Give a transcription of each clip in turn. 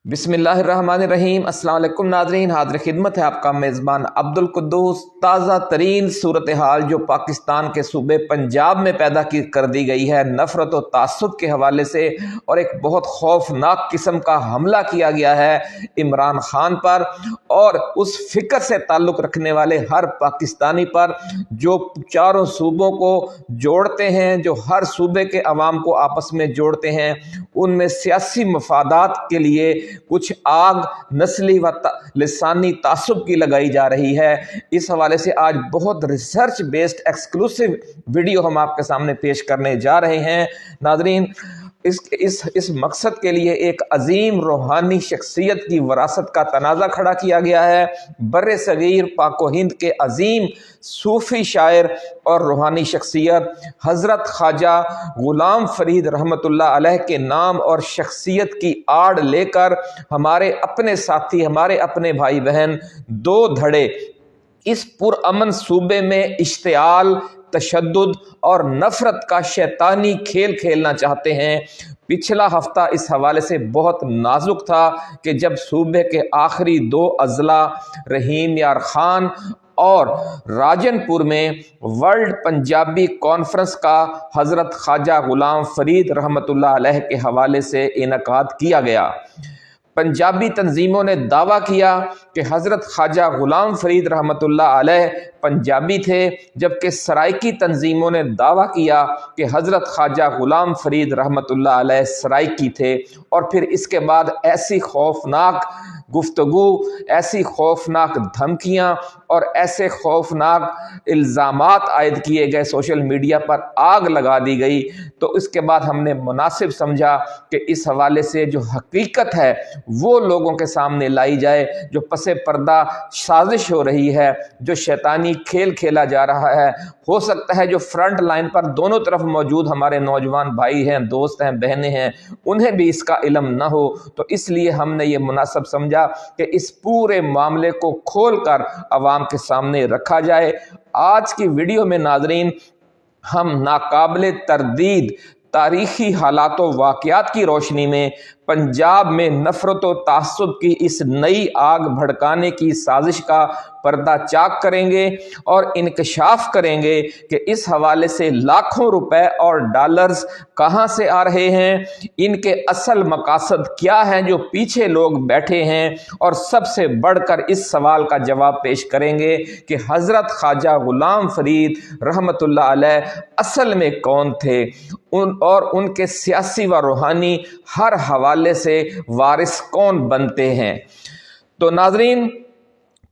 بسم اللہ الرحمن الرحیم۔ السلام علیکم ناظرین، حاضر خدمت ہے آپ کا میزبان عبدالقدوس۔ تازہ ترین صورتحال جو پاکستان کے صوبے پنجاب میں پیدا کر دی گئی ہے نفرت و تعصب کے حوالے سے، اور ایک بہت خوفناک قسم کا حملہ کیا گیا ہے عمران خان پر اور اس فکر سے تعلق رکھنے والے ہر پاکستانی پر جو چاروں صوبوں کو جوڑتے ہیں، جو ہر صوبے کے عوام کو آپس میں جوڑتے ہیں۔ ان میں سیاسی مفادات کے لیے کچھ آگ نسلی و لسانی تعصب کی لگائی جا رہی ہے۔ اس حوالے سے آج بہت ریسرچ بیسڈ ایکسکلوسیو ویڈیو ہم آپ کے سامنے پیش کرنے جا رہے ہیں ناظرین۔ اس مقصد کے لیے ایک عظیم روحانی شخصیت کی وراثت کا تنازع کھڑا کیا گیا ہے۔ بر صغیر پاک و ہند کے عظیم صوفی شاعر اور روحانی شخصیت حضرت خواجہ غلام فرید رحمۃ اللہ علیہ کے نام اور شخصیت کی آڑ لے کر ہمارے اپنے ساتھی، ہمارے اپنے بھائی بہن دو دھڑے اس پرامن صوبے میں اشتعال، تشدد اور نفرت کا شیطانی کھیل کھیلنا چاہتے ہیں۔ پچھلا ہفتہ اس حوالے سے بہت نازک تھا کہ جب صوبے کے آخری دو اضلاع رحیم یار خان اور راجن پور میں ورلڈ پنجابی کانفرنس کا حضرت خواجہ غلام فرید رحمۃ اللہ علیہ کے حوالے سے انعقاد کیا گیا۔ پنجابی تنظیموں نے دعویٰ کیا کہ حضرت خواجہ غلام فرید رحمۃ اللہ علیہ پنجابی تھے، جبکہ سرائکی تنظیموں نے دعویٰ کیا کہ حضرت خواجہ غلام فرید رحمۃ اللہ علیہ سرائکی تھے۔ اور پھر اس کے بعد ایسی خوفناک گفتگو، ایسی خوفناک دھمکیاں اور ایسے خوفناک الزامات عائد کیے گئے، سوشل میڈیا پر آگ لگا دی گئی۔ تو اس کے بعد ہم نے مناسب سمجھا کہ اس حوالے سے جو حقیقت ہے وہ لوگوں کے سامنے لائی جائے، جو پس پردہ سازش ہو رہی ہے، جو شیطانی کھیل کھیلا جا رہا ہے۔ ہو سکتا ہے جو فرنٹ لائن پر دونوں طرف موجود ہمارے نوجوان بھائی ہیں، دوست ہیں، بہنیں ہیں، انہیں بھی اس کا علم نہ ہو۔ تو اس لیے ہم نے یہ مناسب سمجھا کہ اس پورے معاملے کو کھول کر عوام کے سامنے رکھا جائے۔ آج کی ویڈیو میں ناظرین ہم ناقابل تردید تاریخی حالات و واقعات کی روشنی میں پنجاب میں نفرت و تعصب کی اس نئی آگ بھڑکانے کی سازش کا پردہ چاک کریں گے اور انکشاف کریں گے کہ اس حوالے سے لاکھوں روپے اور ڈالرز کہاں سے آ رہے ہیں، ان کے اصل مقاصد کیا ہیں جو پیچھے لوگ بیٹھے ہیں، اور سب سے بڑھ کر اس سوال کا جواب پیش کریں گے کہ حضرت خواجہ غلام فرید رحمۃ اللہ علیہ اصل میں کون تھے، اور ان کے سیاسی و روحانی ہر حوالے سے وارث کون بنتے ہیں۔ تو ناظرین،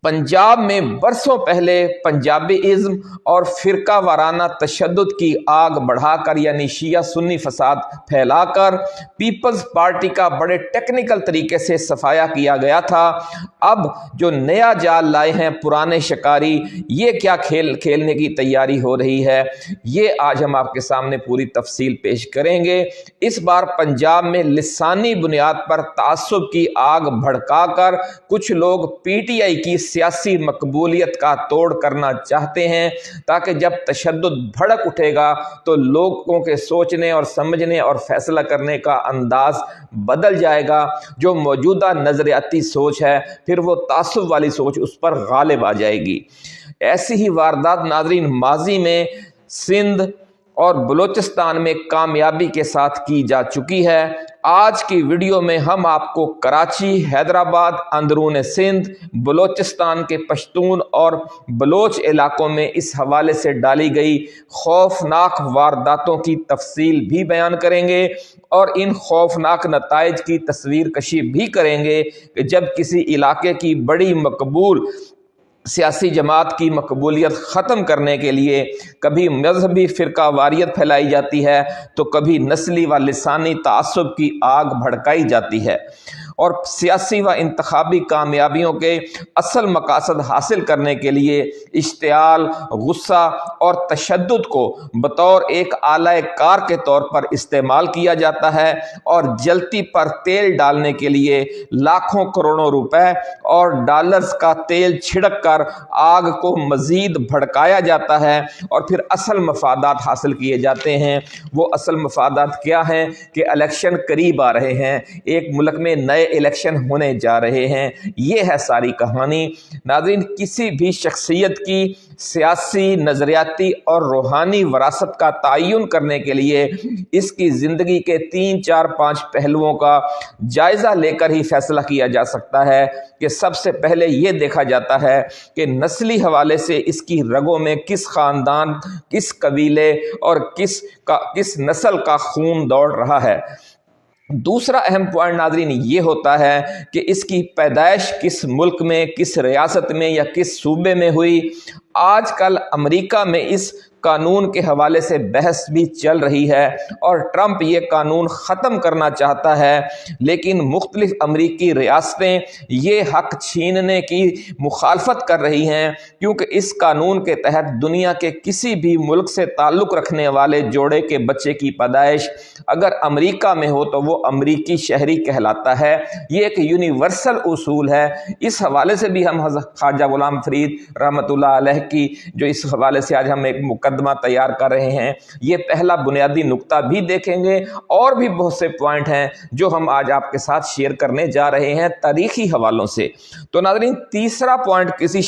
پنجاب میں برسوں پہلے پنجابی ازم اور فرقہ وارانہ تشدد کی آگ بڑھا کر، یعنی شیعہ سنی فساد پھیلا کر، پیپلز پارٹی کا بڑے ٹیکنیکل طریقے سے صفایا کیا گیا تھا۔ اب جو نیا جال لائے ہیں پرانے شکاری، یہ کیا کھیل کھیلنے کی تیاری ہو رہی ہے، یہ آج ہم آپ کے سامنے پوری تفصیل پیش کریں گے۔ اس بار پنجاب میں لسانی بنیاد پر تعصب کی آگ بھڑکا کر کچھ لوگ پی ٹی آئی کی سیاسی مقبولیت کا توڑ کرنا چاہتے ہیں، تاکہ جب تشدد بھڑک اٹھے گا تو لوگوں کے سوچنے اور سمجھنے اور فیصلہ کرنے کا انداز بدل جائے گا۔ جو موجودہ نظریاتی سوچ ہے پھر وہ تعصب والی سوچ اس پر غالب آ جائے گی۔ ایسی ہی واردات ناظرین ماضی میں سندھ اور بلوچستان میں کامیابی کے ساتھ کی جا چکی ہے۔ آج کی ویڈیو میں ہم آپ کو کراچی، حیدرآباد، اندرون سندھ، بلوچستان کے پشتون اور بلوچ علاقوں میں اس حوالے سے ڈالی گئی خوفناک وارداتوں کی تفصیل بھی بیان کریں گے، اور ان خوفناک نتائج کی تصویر کشی بھی کریں گے کہ جب کسی علاقے کی بڑی مقبول سیاسی جماعت کی مقبولیت ختم کرنے کے لیے کبھی مذہبی فرقہ واریت پھیلائی جاتی ہے تو کبھی نسلی و لسانی تعصب کی آگ بھڑکائی جاتی ہے، اور سیاسی و انتخابی کامیابیوں کے اصل مقاصد حاصل کرنے کے لیے اشتعال، غصہ اور تشدد کو بطور ایک آلہ کار کے طور پر استعمال کیا جاتا ہے، اور جلتی پر تیل ڈالنے کے لیے لاکھوں کروڑوں روپے اور ڈالرز کا تیل چھڑک کر آگ کو مزید بھڑکایا جاتا ہے، اور پھر اصل مفادات حاصل کیے جاتے ہیں۔ وہ اصل مفادات کیا ہیں کہ الیکشن قریب آ رہے ہیں، ایک ملک میں نئے الیکشن ہونے جا رہے ہیں۔ یہ ہے ساری کہانی۔ ناظرین، کسی بھی شخصیت کی سیاسی، نظریاتی اور روحانی وراثت کا تعین کرنے کے لیے اس کی زندگی کے 3، 4، 5 پہلوؤں کا جائزہ لے کر ہی فیصلہ کیا جا سکتا ہے کہ سب سے پہلے یہ دیکھا جاتا ہے کہ نسلی حوالے سے اس کی رگوں میں کس خاندان، کس قبیلے اور کس نسل کا خون دوڑ رہا ہے۔ دوسرا اہم پوائنٹ ناظرین یہ ہوتا ہے کہ اس کی پیدائش کس ملک میں، کس ریاست میں یا کس صوبے میں ہوئی۔ آج کل امریکہ میں اس قانون کے حوالے سے بحث بھی چل رہی ہے اور ٹرمپ یہ قانون ختم کرنا چاہتا ہے، لیکن مختلف امریکی ریاستیں یہ حق چھیننے کی مخالفت کر رہی ہیں، کیونکہ اس قانون کے تحت دنیا کے کسی بھی ملک سے تعلق رکھنے والے جوڑے کے بچے کی پیدائش اگر امریکہ میں ہو تو وہ امریکی شہری کہلاتا ہے۔ یہ ایک یونیورسل اصول ہے۔ اس حوالے سے بھی ہم خواجہ غلام فرید رحمۃ اللہ علیہ کی جو اس حوالے سے آج ہم ایک مقدمہ تیار کر رہے ہیں، یہ پہلا بنیادی نقطہ بھی دیکھیں گے، اور بھی بہت سے پوائنٹ ہیں جو ہم آج آپ کے ساتھ شیئر کرنے جا رہے ہیں تاریخی حوالوں سے۔ تو ناظرین، تیسرا پوائنٹ کسی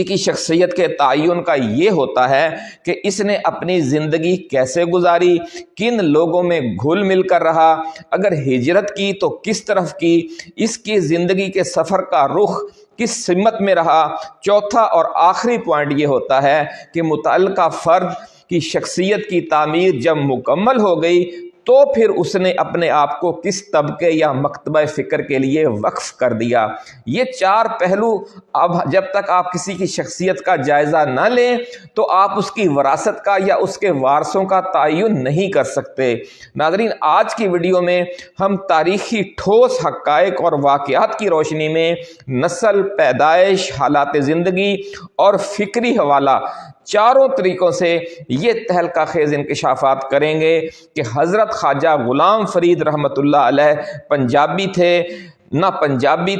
کی شخصیت کے تعین کا یہ ہوتا ہے کہ اس نے اپنی زندگی کیسے گزاری، کن لوگوں میں گھل مل کر رہا، اگر ہجرت کی تو کس طرف کی، اس کی زندگی کے سفر کا رخ کس سمت میں رہا۔ چوتھا اور آخری پوائنٹ یہ ہوتا ہے کہ متعلقہ فرد کی شخصیت کی تعمیر جب مکمل ہو گئی تو پھر اس نے اپنے آپ کو کس طبقے یا مکتبہ فکر کے لیے وقف کر دیا۔ یہ 4 پہلو اب جب تک آپ کسی کی شخصیت کا جائزہ نہ لیں تو آپ اس کی وراثت کا یا اس کے وارثوں کا تعین نہیں کر سکتے۔ ناظرین، آج کی ویڈیو میں ہم تاریخی ٹھوس حقائق اور واقعات کی روشنی میں نسل، پیدائش، حالات زندگی اور فکری حوالہ چاروں طریقوں سے یہ تہلکہ خیز انکشافات کریں گے کہ حضرت خواجہ غلام فرید رحمۃ اللہ علیہ پنجابی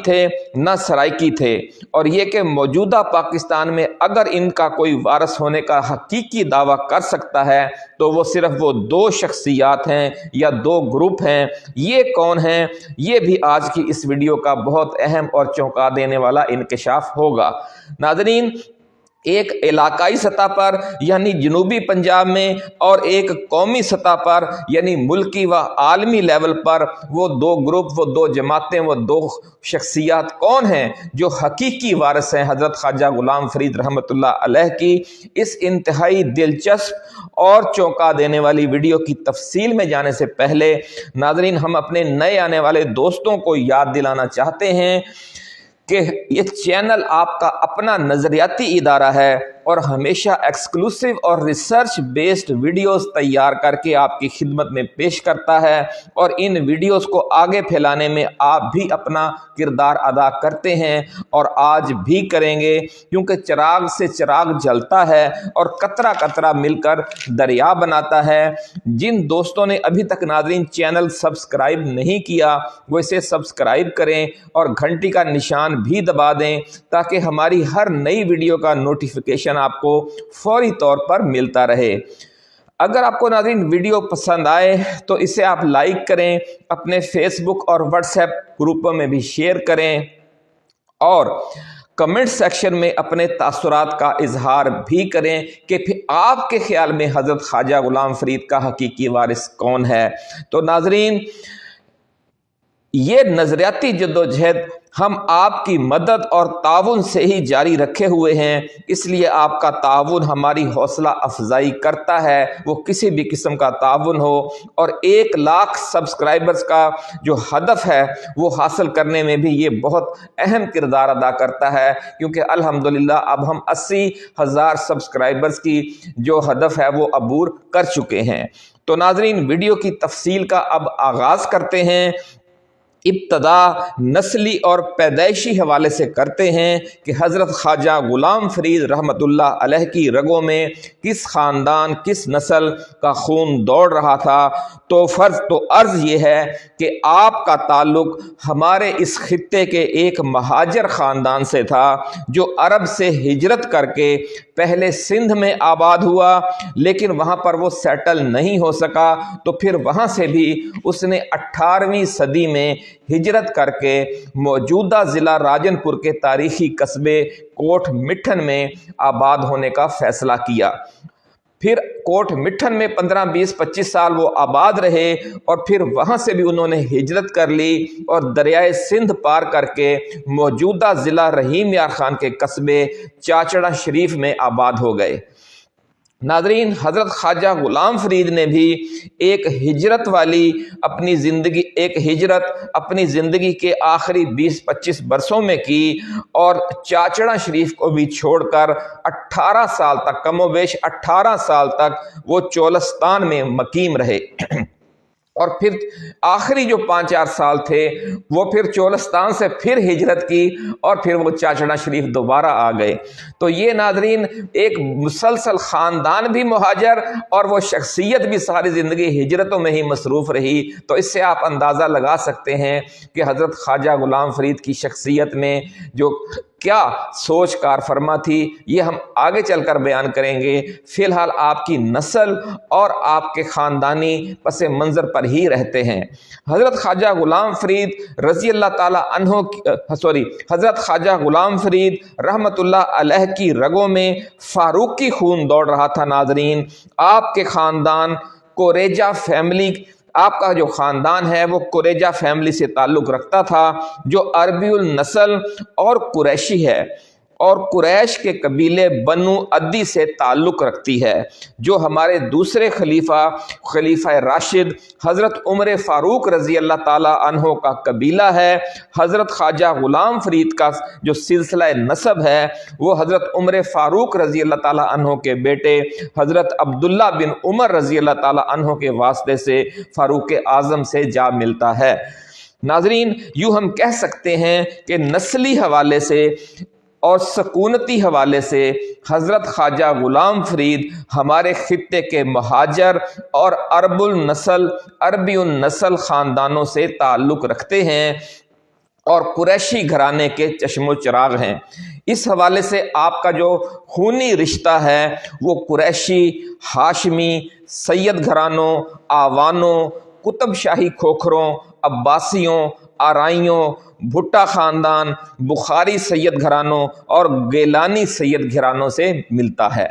تھے نہ سرائکی تھے، اور یہ کہ موجودہ پاکستان میں اگر ان کا کوئی وارث ہونے کا حقیقی دعویٰ کر سکتا ہے تو وہ صرف وہ 2 شخصیات ہیں یا 2 گروپ ہیں۔ یہ کون ہیں؟ یہ بھی آج کی اس ویڈیو کا بہت اہم اور چونکا دینے والا انکشاف ہوگا۔ ناظرین، ایک علاقائی سطح پر یعنی جنوبی پنجاب میں اور ایک قومی سطح پر یعنی ملکی و عالمی لیول پر وہ 2 گروپ، وہ 2 جماعتیں، وہ 2 شخصیات کون ہیں جو حقیقی وارث ہیں حضرت خواجہ غلام فرید رحمۃ اللہ علیہ کی؟ اس انتہائی دلچسپ اور چونکا دینے والی ویڈیو کی تفصیل میں جانے سے پہلے ناظرین، ہم اپنے نئے آنے والے دوستوں کو یاد دلانا چاہتے ہیں کہ یہ چینل آپ کا اپنا نظریاتی ادارہ ہے اور ہمیشہ ایکسکلوسیو اور ریسرچ بیسڈ ویڈیوز تیار کر کے آپ کی خدمت میں پیش کرتا ہے، اور ان ویڈیوز کو آگے پھیلانے میں آپ بھی اپنا کردار ادا کرتے ہیں اور آج بھی کریں گے، کیونکہ چراغ سے چراغ جلتا ہے اور قطرہ قطرہ مل کر دریا بناتا ہے۔ جن دوستوں نے ابھی تک ناظرین چینل سبسکرائب نہیں کیا وہ اسے سبسکرائب کریں اور گھنٹی کا نشان بھی دبا دیں تاکہ ہماری ہر نئی ویڈیو کا نوٹیفیکیشن آپ کو فوری طور پر ملتا رہے۔ اگر آپ کو ناظرین ویڈیو پسند آئے تو اسے آپ لائک کریں، اپنے فیس بک اور واٹس ایپ گروپوں میں بھی شیئر کریں، اور کمنٹ سیکشن میں اپنے تاثرات کا اظہار بھی کریں کہ پھر آپ کے خیال میں حضرت خواجہ غلام فرید کا حقیقی وارث کون ہے۔ تو ناظرین، یہ نظریاتی جدوجہد ہم آپ کی مدد اور تعاون سے ہی جاری رکھے ہوئے ہیں، اس لیے آپ کا تعاون ہماری حوصلہ افزائی کرتا ہے، وہ کسی بھی قسم کا تعاون ہو، اور 1 لاکھ سبسکرائبرز کا جو ہدف ہے وہ حاصل کرنے میں بھی یہ بہت اہم کردار ادا کرتا ہے، کیونکہ الحمدللہ اب ہم 80,000 سبسکرائبرز کی جو ہدف ہے وہ عبور کر چکے ہیں۔ تو ناظرین، ویڈیو کی تفصیل کا اب آغاز کرتے ہیں۔ ابتدا نسلی اور پیدائشی حوالے سے کرتے ہیں کہ حضرت خواجہ غلام فرید رحمۃ اللہ علیہ کی رگوں میں کس خاندان کس نسل کا خون دوڑ رہا تھا، تو عرض یہ ہے کہ آپ کا تعلق ہمارے اس خطے کے ایک مہاجر خاندان سے تھا جو عرب سے ہجرت کر کے پہلے سندھ میں آباد ہوا، لیکن وہاں پر وہ سیٹل نہیں ہو سکا، تو پھر وہاں سے بھی اس نے 18ویں صدی میں ہجرت کر کے موجودہ ضلع راجن پور کے تاریخی قصبے کوٹ مٹھن میں آباد ہونے کا فیصلہ کیا۔ پھر کوٹ مٹھن میں 15 20 25 سال وہ آباد رہے، اور پھر وہاں سے بھی انہوں نے ہجرت کر لی اور دریائے سندھ پار کر کے موجودہ ضلع رحیم یار خان کے قصبے چاچڑا شریف میں آباد ہو گئے۔ ناظرین، حضرت خواجہ غلام فرید نے بھی ایک ہجرت اپنی زندگی کے آخری 20-25 برسوں میں کی، اور چاچڑا شریف کو بھی چھوڑ کر 18 سال تک، کم و بیش 18 سال تک وہ چولستان میں مقیم رہے، اور پھر آخری جو 5-4 سال تھے وہ پھر چولستان سے پھر ہجرت کی، اور پھر وہ چاچڑا شریف دوبارہ آ گئے۔ تو یہ ناظرین ایک مسلسل خاندان بھی مہاجر، اور وہ شخصیت بھی ساری زندگی ہجرتوں میں ہی مصروف رہی۔ تو اس سے آپ اندازہ لگا سکتے ہیں کہ حضرت خواجہ غلام فرید کی شخصیت میں جو کیا سوچ کار فرما تھی، یہ ہم آگے چل کر بیان کریں گے۔ فی الحال آپ کی نسل اور آپ کے خاندانی پس منظر پر ہی رہتے ہیں۔ حضرت خواجہ غلام فرید رضی اللہ تعالی عنہ حضرت خواجہ غلام فرید رحمۃ اللہ علیہ کی رگوں میں فاروقی خون دوڑ رہا تھا۔ ناظرین، آپ کے خاندان کوریجا فیملی، آپ کا جو خاندان ہے وہ کوریجا فیملی سے تعلق رکھتا تھا، جو عربی النسل اور قریشی ہے، اور قریش کے قبیلے بنو عدی سے تعلق رکھتی ہے، جو ہمارے دوسرے خلیفہ راشد حضرت عمر فاروق رضی اللہ تعالی عنہ کا قبیلہ ہے۔ حضرت خواجہ غلام فرید کا جو سلسلہ نسب ہے وہ حضرت عمر فاروق رضی اللہ تعالی عنہ کے بیٹے حضرت عبداللہ بن عمر رضی اللہ تعالی عنہ کے واسطے سے فاروق اعظم سے جا ملتا ہے۔ ناظرین، یوں ہم کہہ سکتے ہیں کہ نسلی حوالے سے اور سکونتی حوالے سے حضرت خواجہ غلام فرید ہمارے خطے کے مہاجر اور عربی النسل خاندانوں سے تعلق رکھتے ہیں، اور قریشی گھرانے کے چشم و چراغ ہیں۔ اس حوالے سے آپ کا جو خونی رشتہ ہے وہ قریشی، ہاشمی، سید گھرانوں، آوانوں، قطب شاہی کھوکھروں، عباسیوں، آرائیوں، بھٹا خاندان، بخاری سید گھرانوں اور گیلانی سید گھرانوں سے ملتا ہے۔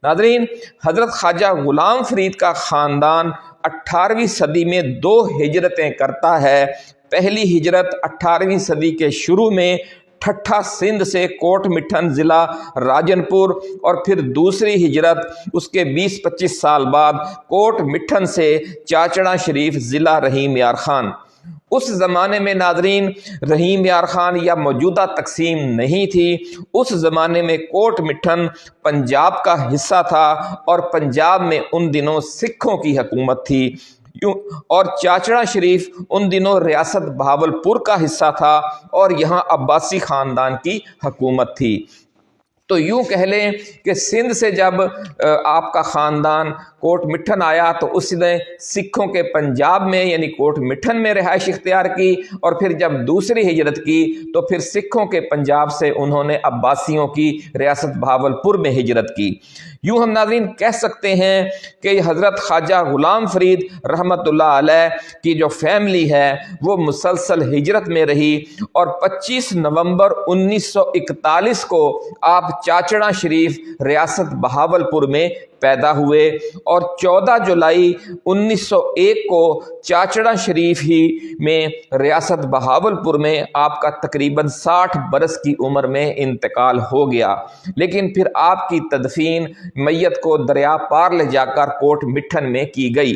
ناظرین، حضرت خواجہ غلام فرید کا خاندان 18ویں صدی میں 2 ہجرتیں کرتا ہے۔ پہلی ہجرت 18ویں صدی کے شروع میں ٹھٹھا سندھ سے کوٹ مٹھن ضلع راجن پور، اور پھر دوسری ہجرت اس کے 20-25 سال بعد کوٹ مٹھن سے چاچڑا شریف ضلع رحیم یار خان۔ اس زمانے میں ناظرین رحیم یار خان یا موجودہ تقسیم نہیں تھی، اس زمانے میں کوٹ مٹھن پنجاب کا حصہ تھا، اور پنجاب میں ان دنوں سکھوں کی حکومت تھی، اور چاچڑا شریف ان دنوں ریاست بہاولپور کا حصہ تھا، اور یہاں عباسی خاندان کی حکومت تھی۔ تو یوں کہہ لیں کہ سندھ سے جب آپ کا خاندان کوٹ مٹھن آیا تو اس نے سکھوں کے پنجاب میں یعنی کوٹ مٹھن میں رہائش اختیار کی، اور پھر جب دوسری ہجرت کی تو پھر سکھوں کے پنجاب سے انہوں نے عباسیوں کی ریاست بہاولپور میں ہجرت کی۔ یوں ہم ناظرین کہہ سکتے ہیں کہ حضرت خواجہ غلام فرید رحمۃ اللہ علیہ کی جو فیملی ہے وہ مسلسل ہجرت میں رہی، اور 25 نومبر 1941 کو آپ چاچڑا شریف ریاست بہاولپور میں پیدا ہوئے، اور 14 جولائی 1901 کو چاچڑا شریف ہی میں ریاست بہاولپور میں آپ کا تقریباً 60 برس کی عمر میں انتقال ہو گیا۔ لیکن پھر آپ کی تدفین میت کو دریا پار لے جا کر کوٹ مٹھن میں کی گئی۔